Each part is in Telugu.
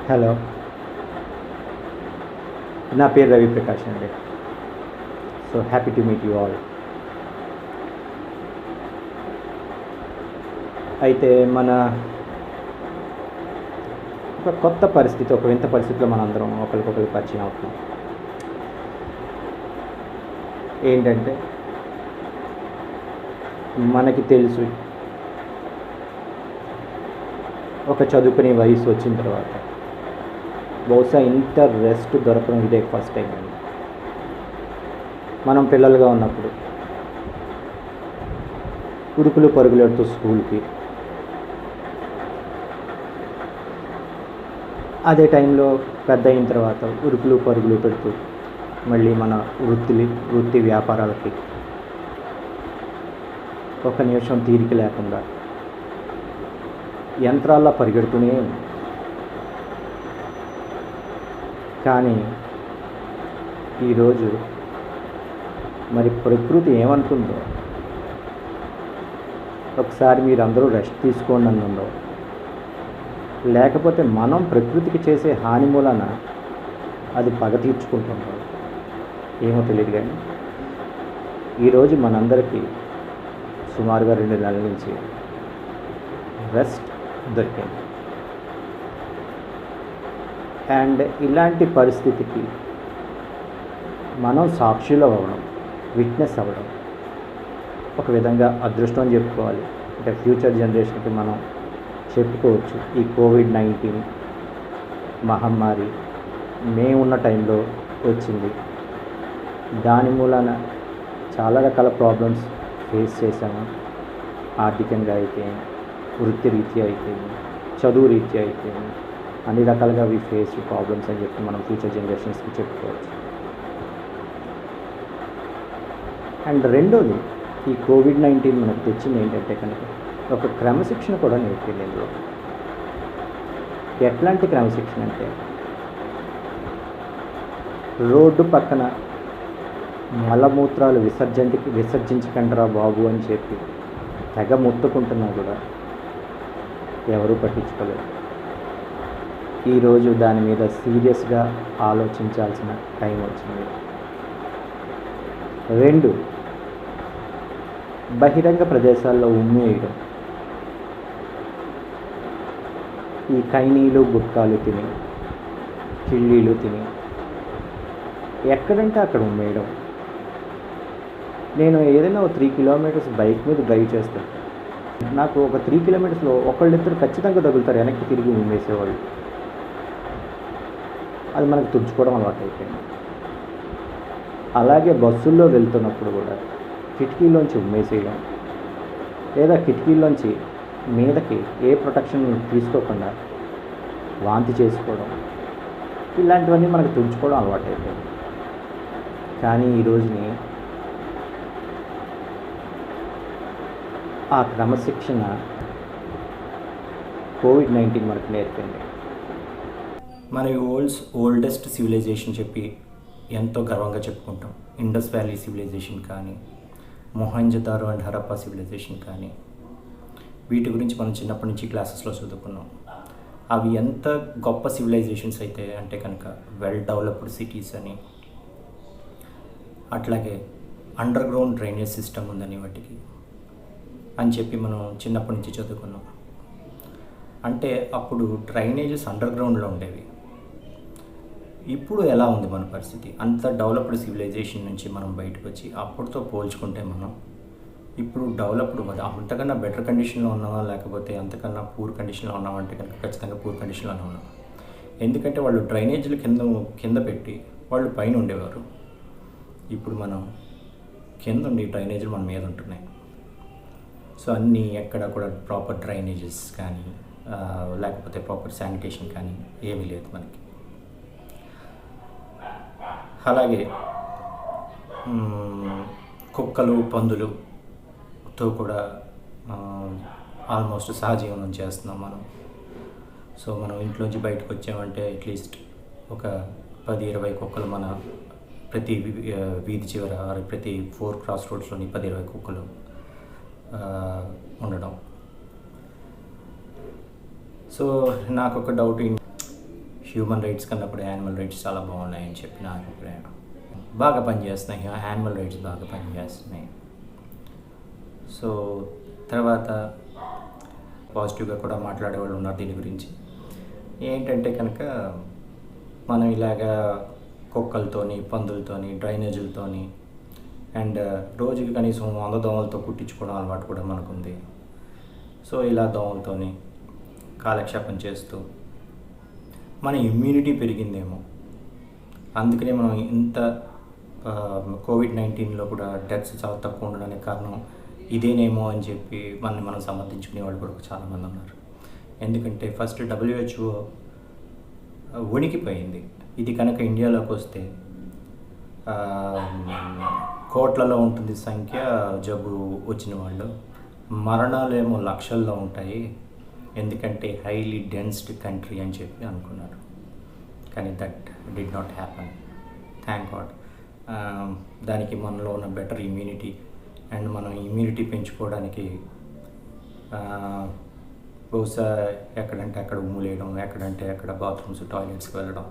హలో, నా పేరు రవి ప్రకాష్ అండి. So happy to meet you all. అయితే మన ఒక కొత్త పరిస్థితి, ఒక వింత పరిస్థితిలో మనందరం ఒకరికొకరికి పరిచయం అవుతున్నాం. ఏంటంటే మనకి తెలుసు, ఒక చదువుకునే వయసు వచ్చిన తర్వాత బహుశా ఇంత రెస్ట్ దొరకడం ఇదే ఫస్ట్ టైం అండి. మనం పిల్లలుగా ఉన్నప్పుడు ఉరుకులు పరుగులెడుతూ స్కూల్కి, అదే టైంలో పెద్ద అయిన తర్వాత ఉరుకులు పరుగులు పెడుతూ మళ్ళీ మన వృత్తి వ్యాపారాలకి ఒక నిమిషం తీరిక లేకుండా యంత్రాల్లో పరిగెడుతూనే ఉంది. కానీ ఈరోజు మరి ప్రకృతి ఏమనుకుందో, ఒకసారి మీరు అందరూ రెస్ట్ తీసుకోండి అన్నుందో, లేకపోతే మనం ప్రకృతికి చేసే హాని మూలన అది పగ తీర్చుకుంటుందో ఏమో తెలియదు. కానీ ఈరోజు మనందరికీ సుమారుగా 2 నెలల నుంచి రెస్ట్ దొరికింది. అండ్ ఇలాంటి పరిస్థితికి మనం సాక్షులు అవ్వడం, విట్నెస్ అవ్వడం ఒక విధంగా అదృష్టం అని చెప్పుకోవాలి. అంటే ఫ్యూచర్ జనరేషన్కి మనం చెప్పుకోవచ్చు. ఈ కోవిడ్-19 మహమ్మారి మేమున్న టైంలో వచ్చింది. దాని మూలాన చాలా రకాల ప్రాబ్లమ్స్ ఫేస్ చేశాము. ఆర్థికంగా అయితే, వృత్తి రీత్యా అయితే, చదువు రీత్యా అయితే, అన్ని రకాలుగా వి ఫేస్ ప్రాబ్లమ్స్ అని చెప్పి మనం ఫ్యూచర్ జనరేషన్స్కి చెప్పుకోవచ్చు. అండ్ రెండోది, ఈ కోవిడ్-19 మనకు తెచ్చింది ఏంటంటే కనుక ఒక క్రమశిక్షణ కూడా నేర్పింది. ఎట్లాంటి క్రమశిక్షణ అంటే, రోడ్డు పక్కన మలమూత్రాలు విసర్జించకండిరా బాబు అని చెప్పి తెగ ముట్టుకుంటున్నా కూడా ఎవరూ పట్టించుకోలేదు. ఈరోజు దాని మీద సీరియస్గా ఆలోచించాల్సిన టైం వచ్చింది. 2, బహిరంగ ప్రదేశాల్లో ఉమ్మేయడం, ఈ కైనీలు గుట్కాలు తిని, చిల్లీలు తిని ఎక్కడంటే అక్కడ ఉమ్మేయడం. నేను ఏదైనా 3 కిలోమీటర్స్ బైక్ మీద డ్రైవ్ చేస్తాను. నాకు ఒక 3 కిలోమీటర్స్లో ఒకళ్ళిద్దరు ఖచ్చితంగా తగులుతారు వెనక్కి తిరిగి ఉమ్మేసేవాళ్ళు. అది మనకు తుడుచుకోవడం అలవాటు అయిపోయింది. అలాగే బస్సుల్లో వెళ్తున్నప్పుడు కూడా కిటికీలోంచి ఉమ్మేసేయడం, లేదా కిటికీలోంచి మీదకి ఏ ప్రొటెక్షన్ తీసుకోకుండా వాంతి చేసుకోవడం, ఇలాంటివన్నీ మనకు తుడుచుకోవడం అలవాటు అయిపోయింది. కానీ ఈ రోజుని ఆ క్రమశిక్షణ కోవిడ్-19 మనకు నేర్పింది. మన ఓల్డెస్ట్ సివిలైజేషన్ చెప్పి ఎంతో గర్వంగా చెప్పుకుంటాం. ఇండస్ వ్యాలీ సివిలైజేషన్ కానీ, మొహంజదారో అండ్ హరప్పా సివిలైజేషన్ కానీ, వీటి గురించి మనం చిన్నప్పటి నుంచి క్లాసెస్లో చదువుకున్నాం. అవి ఎంత గొప్ప సివిలైజేషన్స్ అయితే అంటే కనుక వెల్ డెవలప్డ్ సిటీస్ అని, అట్లాగే అండర్ గ్రౌండ్ డ్రైనేజ్ సిస్టమ్ ఉందని వాటికి అని చెప్పి మనం చిన్నప్పటి నుంచి చదువుకున్నాం. అంటే అప్పుడు డ్రైనేజెస్ అండర్ గ్రౌండ్లో ఉండేవి. ఇప్పుడు ఎలా ఉంది మన పరిస్థితి? అంత డెవలప్డ్ సివిలైజేషన్ నుంచి మనం బయటకు వచ్చి అప్పుడుతో పోల్చుకుంటే మనం ఇప్పుడు డెవలప్డ్ అంతకన్నా బెటర్ కండిషన్లో ఉన్నామా, లేకపోతే అంతకన్నా పూర్ కండిషన్లో ఉన్నామా అంటే కనుక ఖచ్చితంగా పూర్ కండిషన్లోనే ఉన్నాం. ఎందుకంటే వాళ్ళు డ్రైనేజీలు కింద పెట్టి వాళ్ళు పైన ఉండేవారు. ఇప్పుడు మనం కింద ఉండి డ్రైనేజీలు మన మీద ఉంటున్నాయి. సో అన్నీ ఎక్కడ కూడా ప్రాపర్ డ్రైనేజెస్ కానీ లేకపోతే ప్రాపర్ శానిటేషన్ కానీ ఏమీ లేదు మనకి. అలాగే కుక్కలు, పందులుతో కూడా ఆల్మోస్ట్ సహజీవనం చేస్తున్నాం మనం. సో మనం ఇంట్లోంచి బయటకు వచ్చామంటే అట్లీస్ట్ ఒక 10-20 కుక్కలు మన ప్రతి వీధి చివర, ప్రతి 4 క్రాస్ రోడ్స్లోని 10-20 కుక్కలు ఉండడం. సో నాకు ఒక డౌట్, హ్యూమన్ రైట్స్ కన్నా కూడా యానిమల్ రైట్స్ చాలా బాగున్నాయని చెప్పి నా అభిప్రాయం. బాగా పనిచేస్తున్నాయి, యానిమల్ రైట్స్ బాగా పనిచేస్తున్నాయి. సో తర్వాత పాజిటివ్గా కూడా మాట్లాడేవాళ్ళు ఉన్నారు దీని గురించి. ఏంటంటే కనుక మనం ఇలాగా కుక్కలతోని, పందులతోని, డ్రైనేజీలతోని అండ్ రోజుకి కనీసం 100 దోమలతో కుట్టించుకోవడం అలవాటు కూడా మనకుంది. సో ఇలా దోమలతోని కాలక్షేపం చేస్తూ మన ఇమ్యూనిటీ పెరిగిందేమో, అందుకనే మనం ఇంత కోవిడ్-19లో కూడా డెత్స్ చాలా తక్కువ ఉండడానికి కారణం ఇదేనేమో అని చెప్పి మనం సమర్థించుకునే వాళ్ళు కూడా చాలామంది ఉన్నారు. ఎందుకంటే ఫస్ట్ WHO వణికిపోయింది. ఇది కనుక ఇండియాలోకి వస్తే కోట్లలో ఉంటుంది సంఖ్య జబ్బు వచ్చిన వాళ్ళు, మరణాలేమో లక్షల్లో ఉంటాయి, ఎందుకంటే హైలీ డెన్స్డ్ కంట్రీ అని చెప్పి అనుకున్నారు. కానీ that did not happen, thank God. దానికి మనలో ఉన్న బెటర్ ఇమ్యూనిటీ అండ్ మనం ఇమ్యూనిటీ పెంచుకోవడానికి బహుశా ఎక్కడంటే అక్కడ ఉమ్ములేయడం, ఎక్కడంటే అక్కడ బాత్రూమ్స్, టాయిలెట్స్కి వెళ్ళడం,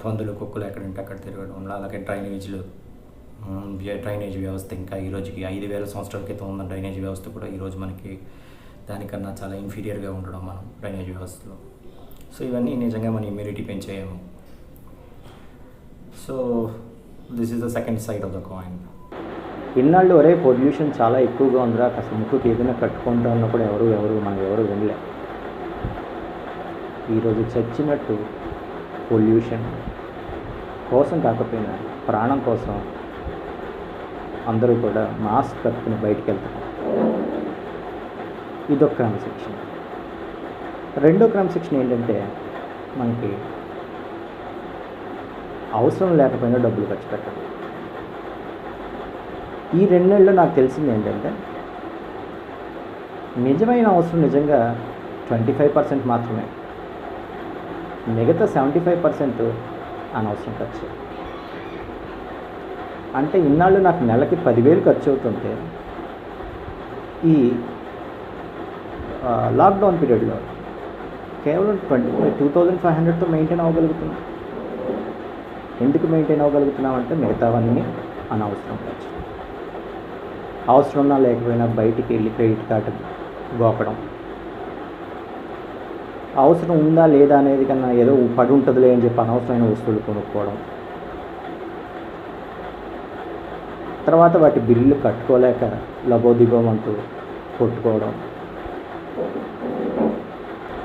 పందులు కుక్కలు ఎక్కడంటే అక్కడ తిరగడం, అలాగే డ్రైనేజ్ వ్యవస్థ ఇంకా ఈరోజుకి 5,000 సంవత్సరాల క్రితం ఉన్న డ్రైనేజ్ వ్యవస్థ కూడా ఈరోజు మనకి దానికన్నా చాలా ఇన్ఫీరియర్గా ఉండడం మనం డ్రైనేజ్ వ్యవస్థలో. సో ఇవన్నీ నిజంగా మన ఇమ్యూనిటీ పెంచేయేమో. So this is the second side of the coin. ఇన్నాళ్ళు ఒరే పొల్యూషన్ చాలా ఎక్కువగా ఉందిరా, కాస్త ముక్కుకి ఏదైనా కట్టుకుంటా ఉన్నప్పుడు మనం ఎవరు వినలే. ఈరోజు చచ్చినట్టు పొల్యూషన్ కోసం కాకపోయినా ప్రాణం కోసం అందరూ కూడా మాస్క్ కట్టుకుని బయటికి వెళ్తారు. ఇదొక క్రమశిక్షణ. రెండో క్రమశిక్షణ ఏంటంటే మనకి అవసరం లేకపోయినా డబ్బులు ఖర్చు పెట్టాలి. ఈ 2 నెలల్లో నాకు తెలిసింది ఏంటంటే నిజమైన అవసరం నిజంగా 25% మాత్రమే, మిగతా 75% అనవసరం ఖర్చు. అంటే ఇన్నాళ్ళు నాకు నెలకి 10,000 ఖర్చు అవుతుంటే ఈ లాక్డౌన్ పీరియడ్లో కేవలం 22,500తో మెయింటైన్ అవ్వగలుగుతున్నాం. ఎందుకు మెయింటైన్ అవ్వగలుగుతున్నాం అంటే మిగతావన్నీ అనవసరం ఖర్చు. అవసరం ఉన్నా లేకపోయినా బయటికి వెళ్ళి క్రెడిట్ కార్డు గోకడం, అవసరం ఉందా లేదా అనేది కన్నా ఏదో పడి ఉంటుందిలే అని చెప్పి అనవసరమైన వస్తువులు కొనుక్కోవడం, తర్వాత వాటి బిల్లు కట్టుకోలేక లబోదిబోమంటూ కొట్టుకోవడం,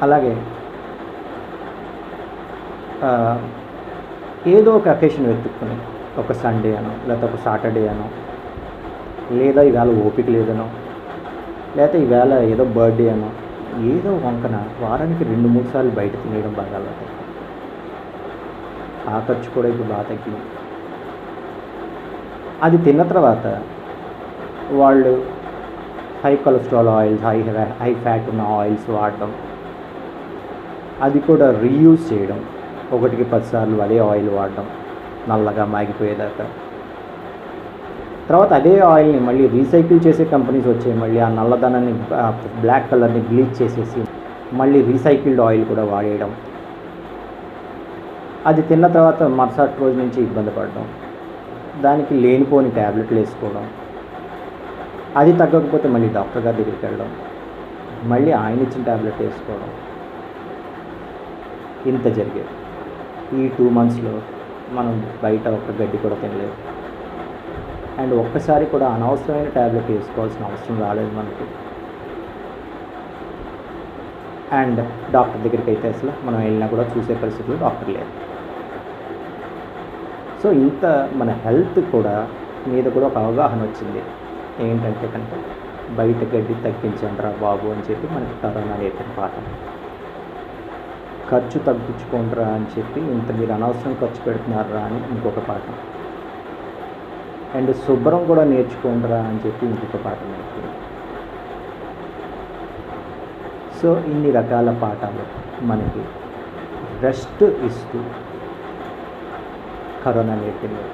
అలాగే ఏదో ఒక అకేషన్ వెతుక్కుని ఒక సండే అనో లేకపోతే ఒక సాటర్డే అనో, లేదా ఈవేళ ఓపిక లేదనో, లేకపోతే ఈవేళ ఏదో బర్త్డే అనో, ఏదో వంకన వారానికి 2-3 సార్లు బయట తినేయడం బాగా అలవాటు. ఆ ఖర్చు కూడా ఇప్పుడు బాగా తగ్గింది. అది తిన్న తర్వాత వాళ్ళు high cholesterol oils, high fat ఉన్న ఆయిల్స్ వాడడం, అది కూడా రీయూజ్ చేయడం, 1కి 10 సార్లు అదే ఆయిల్ వాడడం నల్లగా మాగిపోయేదాకా. తర్వాత అదే ఆయిల్ని మళ్ళీ రీసైకిల్ చేసే కంపెనీస్ వచ్చాయి, మళ్ళీ ఆ నల్లదనాన్ని బ్లాక్ కలర్ని బ్లీచ్ చేసేసి మళ్ళీ రీసైకిల్డ్ ఆయిల్ కూడా వాడేయడం. అది తిన్న తర్వాత మరుసటి రోజు నుంచి ఇబ్బంది పడడం, దానికి లేనిపోని ట్యాబ్లెట్లు వేసుకోవడం, అది తగ్గకపోతే మళ్ళీ డాక్టర్ గారి దగ్గరికి వెళ్ళడం, మళ్ళీ ఆయన ఇచ్చిన ట్యాబ్లెట్ వేసుకోవడం. ఇంత జరిగేది. ఈ 2 monthsలో మనం బయట ఒక గడ్డి కూడా తినలేదు. అండ్ ఒక్కసారి కూడా అనవసరమైన ట్యాబ్లెట్ వేసుకోవాల్సిన అవసరం రాలేదు మనకి. అండ్ డాక్టర్ దగ్గరికి అయితే అసలు మనం వెళ్ళినా కూడా చూసే పరిస్థితుల్లో డాక్టర్ లేదు. సో ఇంత మన హెల్త్ కూడా మీద కూడా ఒక అవగాహన వచ్చింది. ఏంటంటే కనుక బయట గడ్డి తగ్గించండి రా బాబు అని చెప్పి మనకి కరోనా నేర్పిన పాఠం. ఖర్చు తగ్గించుకోండిరా అని చెప్పి ఇంత మీరు అనవసరం ఖర్చు పెడుతున్నారా అని ఇంకొక పాఠం. అండ్ శుభ్రం కూడా నేర్చుకోండిరా అని చెప్పి ఇంకొక పాఠం నేర్పింది. సో ఇన్ని రకాల పాఠాలు మనకి రెస్ట్ ఇస్తూ కరోనా నేర్పింది.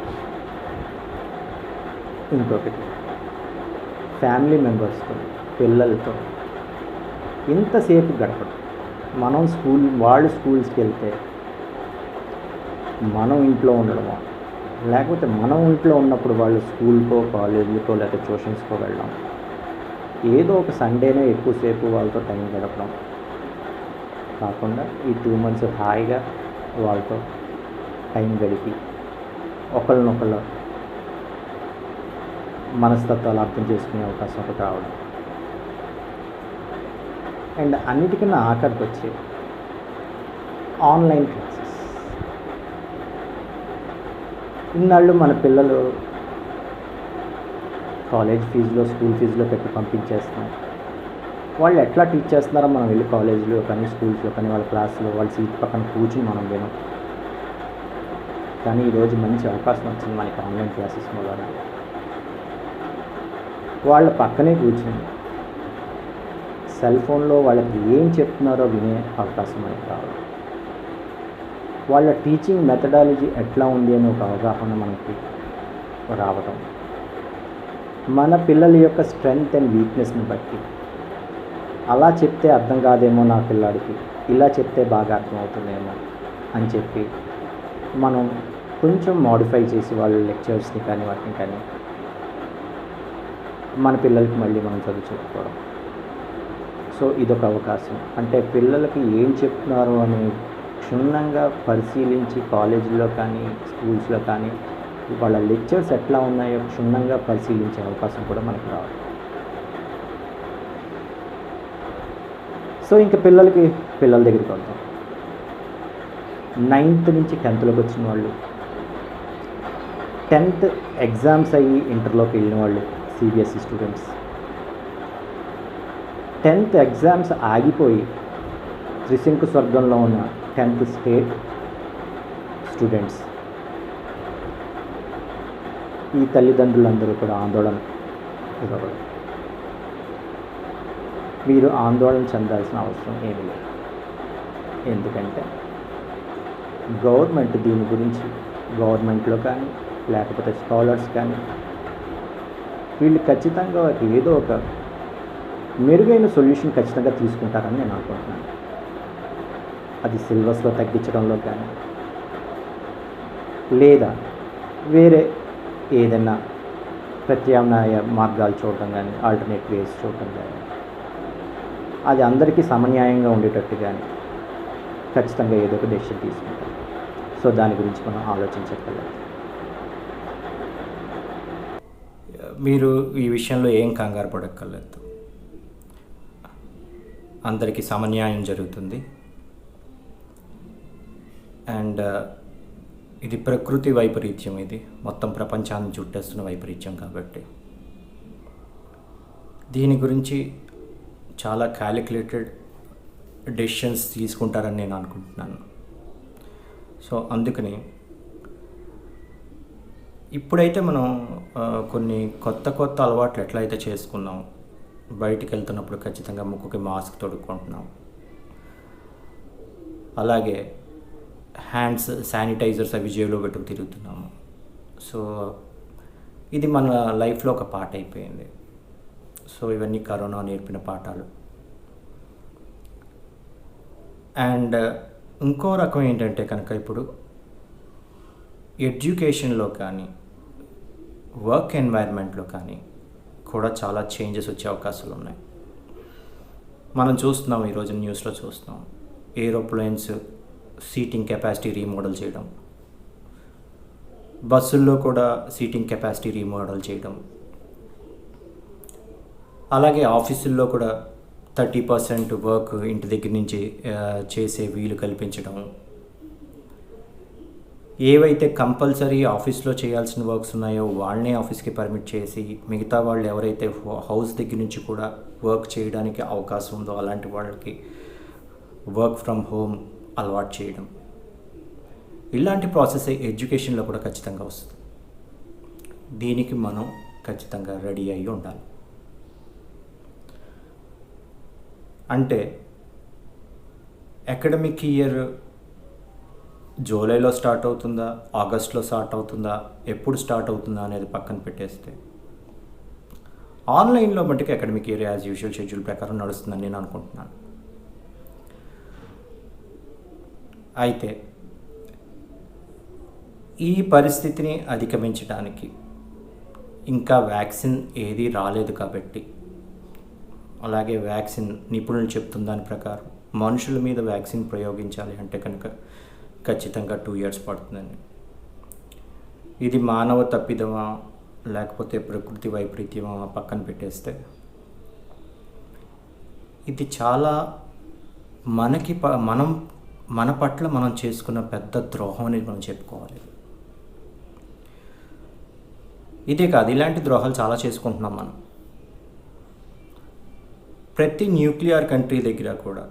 ఇంకొకటి ఫ్యామిలీ మెంబర్స్తో, పిల్లలతో ఇంతసేపు గడపడం. మనం వాళ్ళు స్కూల్స్కి వెళ్తే మనం ఇంట్లో ఉండడమో, లేకపోతే మనం ఇంట్లో ఉన్నప్పుడు వాళ్ళు స్కూల్కో, కాలేజీలకో లేకపోతే ట్యూషన్స్కో వెళ్ళడం, ఏదో ఒక సండేనే ఎక్కువసేపు వాళ్ళతో టైం గడపడం కాకుండా ఈ 2 months హాయిగా వాళ్ళతో టైం గడిపి ఒకళ్ళనొకళ్ళు మనస్తత్వాలు అర్థం చేసుకునే అవకాశం ఒకటి రావడం. అండ్ అన్నిటికన్నా ఆఖరికి వచ్చి ఆన్లైన్ క్లాసెస్. ఇన్నాళ్ళు మన పిల్లలు కాలేజ్ ఫీజులో, స్కూల్ ఫీజులో పెట్టి పంపించేస్తున్నాం. వాళ్ళు ఎట్లా టీచ్ చేస్తున్నారో మనం వెళ్ళి కాలేజీలో కానీ స్కూల్స్లో కానీ వాళ్ళ క్లాసులో వాళ్ళ సీట్ పక్కన కూర్చుని మనం వినం. కానీ ఈరోజు మంచి అవకాశం వచ్చింది మనకి ఆన్లైన్ క్లాసెస్ వల్ల. వాళ్ళ పక్కనే కూర్చుని సెల్ ఫోన్లో వాళ్ళకి ఏం చెప్తున్నారో వినే అవకాశం మనకి రావడం, వాళ్ళ టీచింగ్ మెథడాలజీ ఎట్లా ఉంది అని ఒక అవగాహన మనకి రావడం, మన పిల్లల యొక్క స్ట్రెంగ్త్ అండ్ వీక్నెస్ని బట్టి అలా చెప్తే అర్థం కాదేమో నా పిల్లాడికి, ఇలా చెప్తే బాగా అర్థమవుతుందేమో అని చెప్పి మనం కొంచెం మోడిఫై చేసి వాళ్ళ లెక్చర్స్ని కానీ వాటిని కానీ మన పిల్లలకి మళ్ళీ మనం చదువు చెప్పుకోవడం. సో ఇదొక అవకాశం. అంటే పిల్లలకి ఏం చెప్తున్నారు అని క్షుణ్ణంగా పరిశీలించి కాలేజీలో కానీ స్కూల్స్లో కానీ వాళ్ళ లెక్చర్స్ ఎట్లా ఉన్నాయో క్షుణ్ణంగా పరిశీలించే అవకాశం కూడా మనకు రావాలి. సో ఇంకా పిల్లల దగ్గరికి వెళ్తాం. 9th నుంచి 10thలోకి వచ్చిన వాళ్ళు, 10th ఎగ్జామ్స్ అయ్యి ఇంటర్లోకి వెళ్ళిన వాళ్ళు, సిబిఎస్ఈ స్టూడెంట్స్, 10th ఎగ్జామ్స్ ఆగిపోయి త్రిశంకు స్వర్గంలో ఉన్న 10th స్టేట్ స్టూడెంట్స్, ఈ తల్లిదండ్రులందరూ కూడా ఆందోళన ఇవ్వబడదు. మీరు ఆందోళన చెందాల్సిన అవసరం ఏమీ లేదు. ఎందుకంటే గవర్నమెంట్ దీని గురించి, గవర్నమెంట్లో కానీ లేకపోతే స్కాలర్స్ కానీ వీళ్ళు ఖచ్చితంగా ఏదో ఒక మెరుగైన సొల్యూషన్ ఖచ్చితంగా తీసుకుంటారని నేను అనుకుంటున్నాను. అది సిలబస్లో తగ్గించడంలో కానీ లేదా వేరే ఏదైనా ప్రత్యామ్నాయ మార్గాలు చూడటం కానీ, ఆల్టర్నేట్ వేస్ చూడటం కానీ, అది అందరికీ సమన్యాయంగా ఉండేటట్టు కానీ ఖచ్చితంగా ఏదో ఒక డెసిషన్ తీసుకుంటాం. సో దాని గురించి మనం ఆలోచించగలం. మీరు ఈ విషయంలో ఏం కంగారు పడక్కర్లేదు. అందరికీ సమన్యాయం జరుగుతుంది. అండ్ ఇది ప్రకృతి వైపరీత్యం, ఇది మొత్తం ప్రపంచాన్ని చుట్టేస్తున్న వైపరీత్యం కాబట్టి దీని గురించి చాలా క్యాలిక్యులేటెడ్ డెసిషన్స్ తీసుకుంటారని నేను అనుకుంటున్నాను. సో అందుకని ఇప్పుడైతే మనం కొన్ని కొత్త అలవాట్లు ఎట్లయితే చేసుకున్నాం, బయటికి వెళ్తున్నప్పుడు ఖచ్చితంగా ముక్కుకి మాస్క్ తొడుక్కుంటున్నాం, అలాగే హ్యాండ్స్ శానిటైజర్స్ అవి జేబులో పెట్టుకు తిరుగుతున్నాము. సో ఇది మన లైఫ్లో ఒక పార్ట్ అయిపోయింది. సో ఇవన్నీ కరోనా నేర్పిన పాఠాలు. అండ్ ఇంకో రకం ఏంటంటే కనుక ఇప్పుడు ఎడ్యుకేషన్లో కానీ వర్క్ ఎన్వైర్న్మెంట్లో కానీ కూడా చాలా చేంజెస్ వచ్చే అవకాశాలు ఉన్నాయి. మనం చూస్తున్నాం, ఈరోజు న్యూస్లో చూస్తున్నాం, ఏరోప్లేన్స్ సీటింగ్ కెపాసిటీ రీమోడల్ చేయడం, బస్సుల్లో కూడా సీటింగ్ కెపాసిటీ రీమోడల్ చేయడం, అలాగే ఆఫీసుల్లో కూడా 30% వర్క్ ఇంటి దగ్గర నుంచి చేసే వీలు కల్పించడం, ఏవైతే కంపల్సరీ ఆఫీస్లో చేయాల్సిన వర్క్స్ ఉన్నాయో వాళ్ళనే ఆఫీస్కి పర్మిట్ చేసి మిగతా వాళ్ళు ఎవరైతే హౌస్ దగ్గర నుంచి కూడా వర్క్ చేయడానికి అవకాశం ఉందో అలాంటి వాళ్ళకి వర్క్ ఫ్రమ్ హోమ్ అలవాటు చేయడం, ఇలాంటి ప్రాసెస్ ఎడ్యుకేషన్లో కూడా ఖచ్చితంగా వస్తుంది. దీనికి మనం ఖచ్చితంగా రెడీ అయ్యి ఉండాలి. అంటే అకాడమిక్ ఇయర్ జూలైలో స్టార్ట్ అవుతుందా, ఆగస్ట్లో స్టార్ట్ అవుతుందా, ఎప్పుడు స్టార్ట్ అవుతుందా అనేది పక్కన పెట్టేస్తే ఆన్లైన్లో మట్టుకు academic year as usual schedule ప్రకారం నడుస్తుందని నేను అనుకుంటున్నాను. అయితే ఈ పరిస్థితిని అధిగమించడానికి ఇంకా వ్యాక్సిన్ ఏది రాలేదు కాబట్టి, అలాగే వ్యాక్సిన్ నిపుణులు చెప్తున్న దాని ప్రకారం మనుషుల మీద వ్యాక్సిన్ ప్రయోగించాలి అంటే కనుక ఖచ్చితంగా 2 years పడుతుందండి. ఇది మానవ తప్పిదమా లేకపోతే ప్రకృతి వైపరీత్యమా పక్కన పెట్టేస్తే, ఇది చాలా మన పట్ల మనం చేసుకున్న పెద్ద ద్రోహం అనేది మనం చెప్పుకోవాలి. ఇదే కాదు, ఇలాంటి ద్రోహాలు చాలా చేసుకుంటున్నాం మనం. ప్రతి న్యూక్లియర్ కంట్రీ దగ్గర కూడా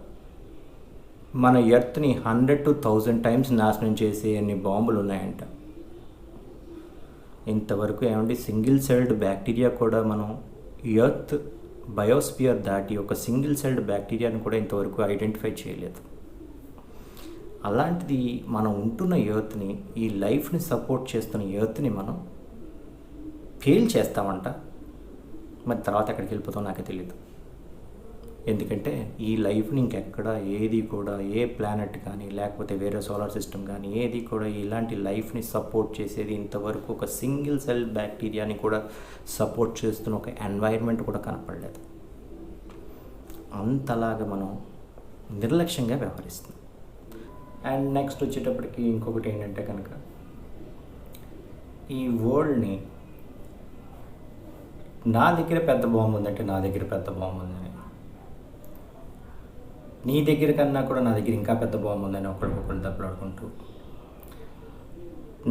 మన ఎర్త్ని 100 to 1000 times నాశనం చేసే అన్ని బాంబులు ఉన్నాయంట. ఇంతవరకు ఏమండి, సింగిల్ సెల్డ్ బ్యాక్టీరియా కూడా మనం ఎర్త్ బయోస్పియర్ దాటి ఒక సింగిల్ సెల్డ్ బ్యాక్టీరియాని కూడా ఇంతవరకు ఐడెంటిఫై చేయలేదు. అలాంటిది మనం ఉంటున్న ఎర్త్ని, ఈ లైఫ్ని సపోర్ట్ చేస్తున్న ఎర్త్ని మనం ఫెయిల్ చేస్తామంట. మరి తర్వాత ఎక్కడికి వెళ్ళిపోతాం నాకే తెలియదు. ఎందుకంటే ఈ లైఫ్ని ఇంకెక్కడ ఏది కూడా, ఏ ప్లానెట్ కానీ లేకపోతే వేరే సోలార్ సిస్టమ్ కానీ ఏది కూడా ఇలాంటి లైఫ్ని సపోర్ట్ చేసేది ఇంతవరకు ఒక సింగిల్ సెల్ బ్యాక్టీరియాని కూడా సపోర్ట్ చేస్తున్న ఒక ఎన్వైర్న్మెంట్ కూడా కనపడలేదు. అంతలాగా మనం నిర్లక్ష్యంగా వ్యవహరిస్తున్నాం. అండ్ నెక్స్ట్ వచ్చేటప్పటికి ఇంకొకటి ఏంటంటే కనుక, ఈ వరల్డ్ని నా దగ్గర పెద్ద బాంబు ఉందంటే నా దగ్గర పెద్ద బాంబు ఉందని, నీ దగ్గర కన్నా కూడా నా దగ్గర ఇంకా పెద్ద బాంబు ఉందని ఒకరికొకరు దెబ్బలాడుకుంటూ,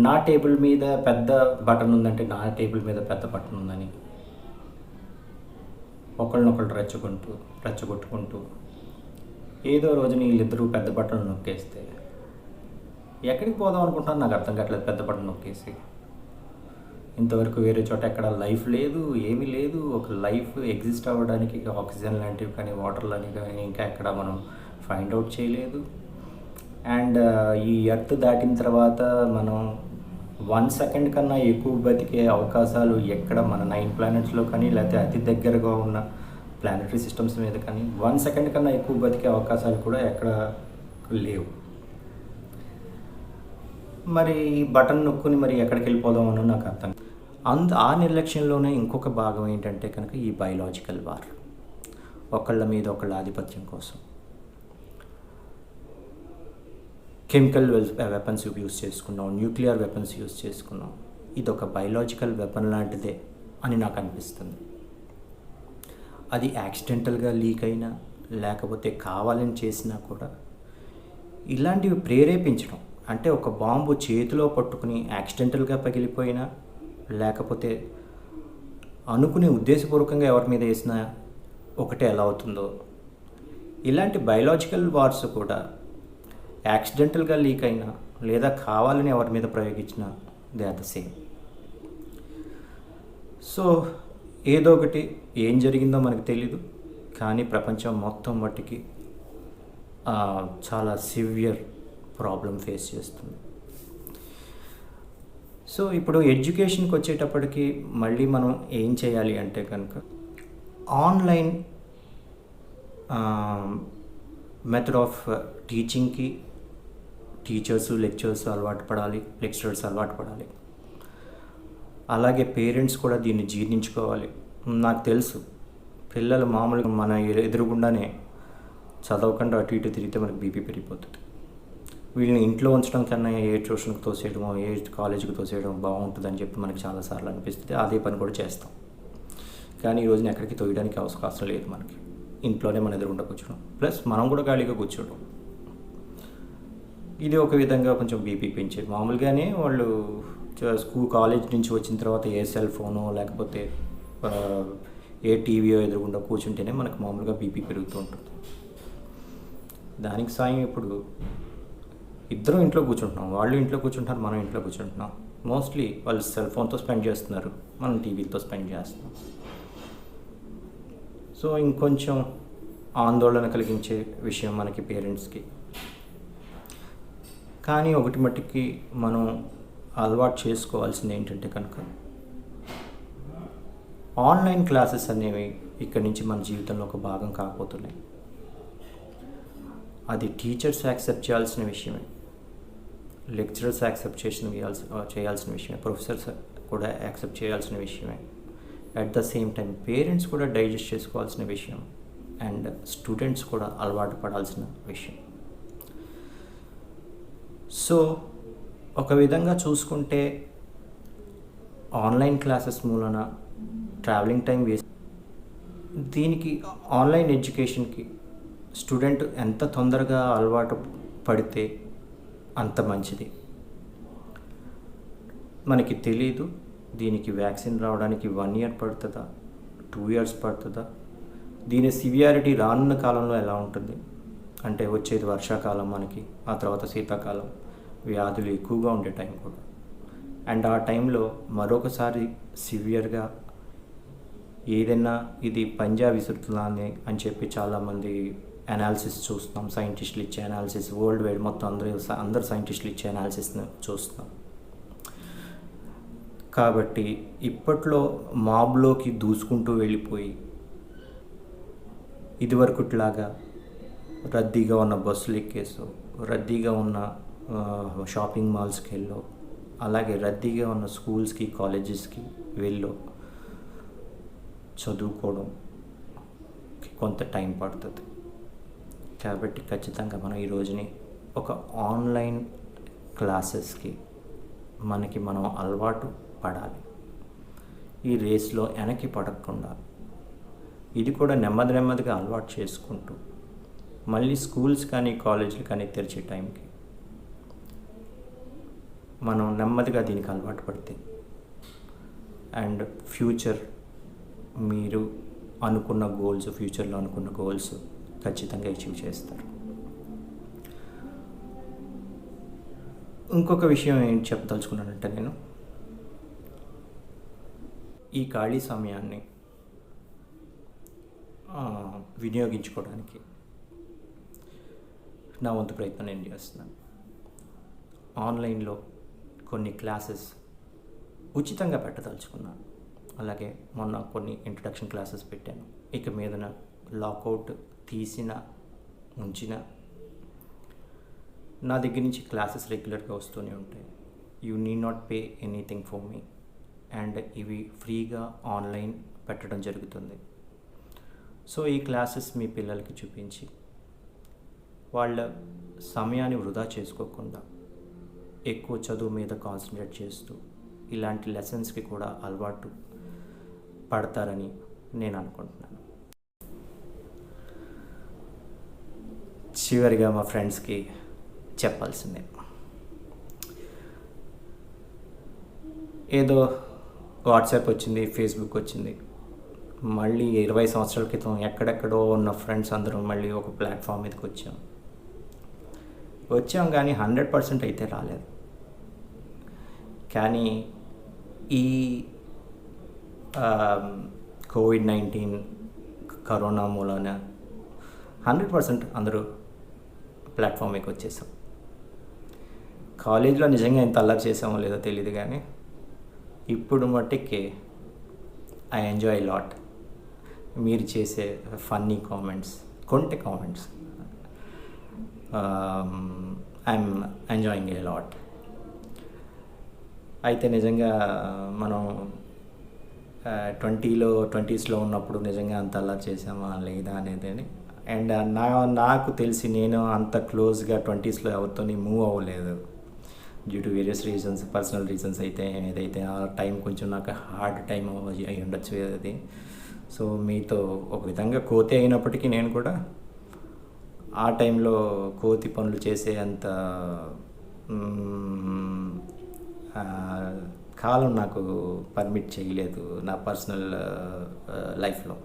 నా టేబుల్ మీద పెద్ద బటన్ ఉందంటే నా టేబుల్ మీద పెద్ద బటన్ ఉందని ఒకళ్ళనొకళ్ళు రెచ్చగొట్టుకుంటూ ఏదో రోజు వీళ్ళిద్దరూ పెద్ద బటన్ నొక్కేస్తే ఎక్కడికి పోదాం అనుకుంటాను నాకు అర్థం కావట్లేదు. పెద్ద బటన్ నొక్కేసి ఇంతవరకు వేరే చోట ఎక్కడ లైఫ్ లేదు, ఏమీ లేదు. ఒక లైఫ్ ఎగ్జిస్ట్ అవ్వడానికి ఆక్సిజన్ లాంటివి కానీ, వాటర్ లాంటివి కానీ ఇంకా ఎక్కడ మనం ఫైండ్ అవుట్ చేయలేదు. అండ్ ఈ ఎర్త్ దాటిన తర్వాత మనం 1 second కన్నా ఎక్కువ బతికే అవకాశాలు ఎక్కడ మన 9 planetsలో కానీ లేకపోతే అతి దగ్గరగా ఉన్న ప్లానెటరీ సిస్టమ్స్ మీద కానీ 1 second కన్నా ఎక్కువ బతికే అవకాశాలు కూడా ఎక్కడ లేవు. మరి ఈ బటన్ నొక్కుని మరి ఎక్కడికి వెళ్ళిపోదామని నాకు అర్థం. ఆ నిర్లక్ష్యంలోనే ఇంకొక భాగం ఏంటంటే కనుక ఈ బయలాజికల్ వార్, ఒకళ్ళ మీద ఒకళ్ళ ఆధిపత్యం కోసం కెమికల్ వెపన్స్ యూజ్ చేసుకున్నాం, న్యూక్లియర్ వెపన్స్ యూజ్ చేసుకున్నాం. ఇది ఒక బయలాజికల్ వెపన్ లాంటిదే అని నాకు అనిపిస్తుంది. అది యాక్సిడెంటల్గా లీక్ అయినా లేకపోతే కావాలని చేసినా కూడా ఇలాంటివి ప్రేరేపించడం, అంటే ఒక బాంబు చేతిలో పట్టుకుని యాక్సిడెంటల్గా పగిలిపోయినా లేకపోతే అనుకుని ఉద్దేశపూర్వకంగా ఎవరి మీద వేసినా ఒకటే ఎలా అవుతుందో, ఇలాంటి బయలాజికల్ వార్స్ కూడా యాక్సిడెంటల్గా లీక్ అయినా లేదా కావాలని ఎవరి మీద ప్రయోగించినా they are the same. So ఏదో ఒకటి ఏం జరిగిందో మనకు తెలీదు, కానీ ప్రపంచం మొత్తం మట్టికి చాలా సివియర్ ప్రాబ్లం ఫేస్ చేస్తుంది. సో ఇప్పుడు ఎడ్యుకేషన్కి వచ్చేటప్పటికి మళ్ళీ మనం ఏం చేయాలి అంటే కనుక ఆన్లైన్ మెథడ్ ఆఫ్ టీచింగ్కి లెక్చరర్స్ అలవాటు పడాలి. అలాగే పేరెంట్స్ కూడా దీన్ని జీర్ణించుకోవాలి. నాకు తెలుసు పిల్లలు మామూలుగా మన ఎదురుగుండానే చదవకుండా అటు ఇటు తిరిగితే మనకు బీపీ పెరిగిపోతుంది. వీళ్ళని ఇంట్లో ఉంచడం కన్నా ఏ ట్యూషన్కి తోసేయడమో ఏ కాలేజీకి తోసేయడం బాగుంటుందని చెప్పి మనకి చాలాసార్లు అనిపిస్తుంది. అదే పని కూడా చేస్తాం. కానీ ఈ రోజున ఎక్కడికి తోయడానికి అవకాశం లేదు. మనకి ఇంట్లోనే మన ఎదురుగుండా కూర్చోడం, ప్లస్ మనం కూడా ఖాళీగా కూర్చోవడం, ఇది ఒక విధంగా కొంచెం బీపీ పెంచేది. మామూలుగానే వాళ్ళు కాలేజ్ నుంచి వచ్చిన తర్వాత ఏ సెల్ ఫోనో లేకపోతే ఏ టీవీయో ఎదురుగుండా కూర్చుంటేనే మనకు మామూలుగా బీపీ పెరుగుతూ ఉంటుంది. దానికి సాయం ఇప్పుడు ఇద్దరం ఇంట్లో కూర్చుంటున్నాం, వాళ్ళు ఇంట్లో కూర్చుంటున్నారు, మనం ఇంట్లో కూర్చుంటున్నాం. మోస్ట్లీ వాళ్ళు సెల్ ఫోన్తో స్పెండ్ చేస్తున్నారు, మనం టీవీతో స్పెండ్ చేస్తున్నాం. సో ఇంకొంచెం ఆందోళన కలిగించే విషయం మనకి పేరెంట్స్కి. కానీ ఒకటి మట్టుకి మనం అలవాటు చేసుకోవాల్సింది ఏంటంటే కనుక ఆన్లైన్ క్లాసెస్ అనేవి ఇక్కడి నుంచి మన జీవితంలో ఒక భాగం కాకపోతున్నాయి. అది టీచర్స్ యాక్సెప్ట్ చేయాల్సిన విషయమే. లెక్చరర్స్ యాక్సెప్ట్ చేయాల్సిన విషయమే, ప్రొఫెసర్స్ కూడా యాక్సెప్ట్ చేయాల్సిన విషయమే. At the same time parents కూడా డైజెస్ట్ చేసుకోవాల్సిన విషయం, అండ్ స్టూడెంట్స్ కూడా అలవాటు పడాల్సిన విషయం. సో ఒక విధంగా చూసుకుంటే ఆన్లైన్ క్లాసెస్ మూలన ట్రావెలింగ్ టైం వేస్ట్. దీనికి ఆన్లైన్ ఎడ్యుకేషన్కి స్టూడెంట్ ఎంత తొందరగా అలవాటు పడితే అంత మంచిది. మనకి తెలీదు దీనికి వ్యాక్సిన్ రావడానికి 1 year పడుతుందా, 2 years పడుతుందా, దీని సివియారిటీ రానున్న కాలంలో ఎలా ఉంటుంది అంటే వచ్చేది వర్షాకాలం మనకి, ఆ తర్వాత శీతాకాలం, వ్యాధులు ఎక్కువగా ఉండే టైం కూడా. అండ్ ఆ టైంలో మరొకసారి సివియర్గా ఏదైనా ఇది పంజా విసురుతుందా అని చెప్పి చాలామంది అనాలిసిస్ చూస్తున్నాం, సైంటిస్టులు ఇచ్చే అనాలిసిస్, వరల్డ్ వైడ్ మొత్తం అందరు సైంటిస్టులు ఇచ్చే అనాలిసిస్ని చూస్తున్నాం. కాబట్టి ఇప్పట్లో మాబ్లోకి దూసుకుంటూ వెళ్ళిపోయి ఇదివరకుట్లాగా రద్దీగా ఉన్న బస్సులు ఎక్కేసో, రద్దీగా ఉన్న షాపింగ్ మాల్స్కి వెళ్ళో, అలాగే రద్దీగా ఉన్న స్కూల్స్కి కాలేజెస్కి వెళ్ళో చదువుకోవడంకి కొంత టైం పడుతుంది. కాబట్టి ఖచ్చితంగా మనం ఈ రోజుని ఒక ఆన్లైన్ క్లాసెస్కి మనం అలవాటు పడాలి. ఈ రేస్లో వెనక్కి పడకుండా ఇది కూడా నెమ్మదిగా అలవాటు చేసుకుంటూ మళ్ళీ స్కూల్స్ కానీ కాలేజీలు కానీ తెరిచే టైంకి మనం నెమ్మదిగా దీనికి అలవాటు పడితే అండ్ ఫ్యూచర్ మీరు అనుకున్న గోల్స్, ఫ్యూచర్లో అనుకున్న గోల్స్ ఖచ్చితంగా అచీవ్ చేస్తారు. ఇంకొక విషయం ఏంటి చెప్పదలుచుకున్నానంటే, నేను ఈ ఖాళీ సమయాన్ని వినియోగించుకోవడానికి నా వంతు ప్రయత్నం నేను చేస్తున్నాను. ఆన్లైన్లో కొన్ని క్లాసెస్ ఉచితంగా పెట్టదలుచుకున్నాను. అలాగే మొన్న కొన్ని ఇంట్రడక్షన్ క్లాసెస్ పెట్టాను. ఇక మీదన లాకౌట్ తీసిన ఉంచిన నా దగ్గర నుంచి క్లాసెస్ రెగ్యులర్గా వస్తూనే ఉంటాయి. You need not pay anything for me. And ఇవి ఫ్రీగా ఆన్లైన్ పెట్టడం జరుగుతుంది. సో ఈ క్లాసెస్ మీ పిల్లలకి చూపించి వాళ్ళ సమయాన్ని వృధా చేసుకోకుండా ఎక్కువ చదువు మీద కాన్సన్ట్రేట్ చేస్తూ ఇలాంటి లెసన్స్కి కూడా అలవాటు పడతారని నేను అనుకుంటున్నాను. చివరిగా మా ఫ్రెండ్స్కి చెప్పాల్సిందే, ఏదో వాట్సాప్ వచ్చింది, ఫేస్బుక్ వచ్చింది, మళ్ళీ 20 సంవత్సరాల క్రితం ఎక్కడెక్కడో ఉన్న ఫ్రెండ్స్ అందరం మళ్ళీ ఒక ప్లాట్ఫామ్ మీదకి వచ్చాం కానీ 100% అయితే రాలేదు. కానీ ఈ COVID-19 కరోనా మూలాన 100% అందరూ ప్లాట్ఫామ్ మీకు వచ్చేసాం. కాలేజీలో నిజంగా ఎంత అల్లరి చేసామో లేదో తెలియదు, కానీ ఇప్పుడు మట్టికి ఐ ఎంజాయ్ లాట్. మీరు చేసే ఫన్నీ కామెంట్స్, కొంటే comments, I'm enjoying a lot. అయితే నిజంగా మనం 20s ఉన్నప్పుడు నిజంగా అంత అల్లరి చేసామా లేదా అనేది. అండ్ నాకు తెలిసి నేను అంత క్లోజ్గా 20s ఎవరితో మూవ్ అవ్వలేదు, due to various reasons, personal reasons. అయితే ఏదైతే ఆ టైం కొంచెం నాకు హార్డ్ టైం అయి ఉండొచ్చు అది. సో మీతో ఒక విధంగా కోతి అయినప్పటికీ నేను కూడా ఆ టైంలో కోతి పనులు చేసే అంత కాలం నాకు పర్మిట్ చేయలేదు నా పర్సనల్ లైఫ్లో.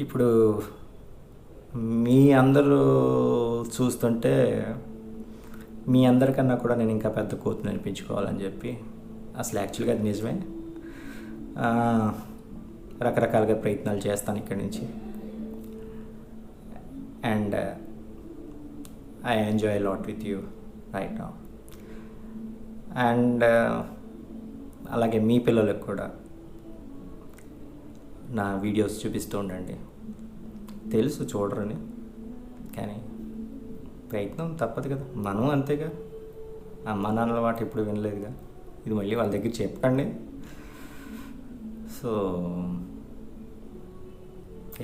ఇప్పుడు మీ అందరూ చూస్తుంటే మీ అందరికన్నా కూడా నేను ఇంకా పెద్ద కోతిని అనిపించుకోవాలని చెప్పి, అసలు యాక్చువల్గా అది నిజమే, రకరకాలుగా ప్రయత్నాలు చేస్తాను ఇక్కడి నుంచి. And I enjoy lot with you right now. And అలాగే మీ పిల్లలకు కూడా నా వీడియోస్ చూపిస్తూ ఉండండి. తెలుసు చూడరని, కానీ ప్రయత్నం తప్పదు కదా, మనం అంతేగా. అమ్మ నాన్నల మాట ఎప్పుడు వినలేదుగా, ఇది మళ్ళీ వాళ్ళ దగ్గర చెప్పండి. సో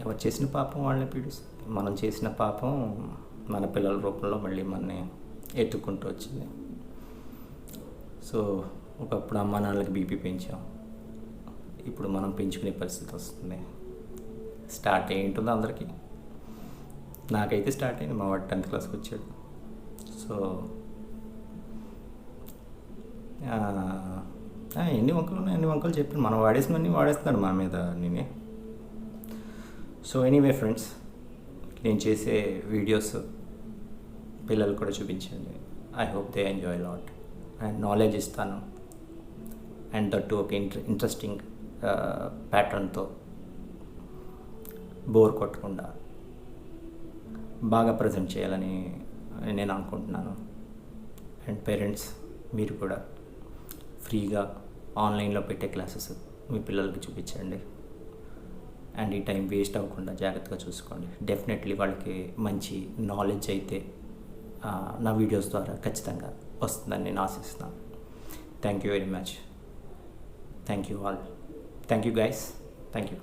ఎవరు చేసిన పాపం వాళ్ళని పీడిస్తుంది, మనం చేసిన పాపం మన పిల్లల రూపంలో మళ్ళీ మనని ఎత్తుక్కుంటూ వచ్చింది. సో ఒకప్పుడు అమ్మ నాన్నలకి బీపీ పెంచాం, ఇప్పుడు మనం పెంచుకునే పరిస్థితి వస్తుంది. స్టార్ట్ అయ్యి ఉంటుంది అందరికీ, నాకైతే స్టార్ట్ అయింది. మా వాడు 10th క్లాస్కి వచ్చాడు. సో ఎన్ని వంకలు ఉన్నాయి, అన్ని వంకలు చెప్పాను. మనం వాడేసినవన్నీ వాడేస్తున్నాడు మన మీద నేనే. సో ఎనీవే ఫ్రెండ్స్, నేను చేసే వీడియోస్ పిల్లలు కూడా చూపించండి. I hope they enjoy lot. And knowledge ఇస్తాను, అండ్ దట్టు ఒక ఇంట్రెస్టింగ్ ప్యాటర్న్తో, బోర్ కొట్టకుండా బాగా ప్రజెంట్ చేయాలని నేను అనుకుంటున్నాను. అండ్ పేరెంట్స్, మీరు కూడా ఫ్రీగా ఆన్లైన్లో పెట్టే క్లాసెస్ మీ పిల్లలకి చూపించండి. అండ్ ఈ టైం వేస్ట్ అవ్వకుండా జాగ్రత్తగా చూసుకోండి. డెఫినెట్లీ వాళ్ళకి మంచి నాలెడ్జ్ అయితే నా వీడియోస్ ద్వారా ఖచ్చితంగా వస్తుందని నేను ఆశిస్తున్నాను. Thank you very much. Thank you all. Thank you guys. Thank you.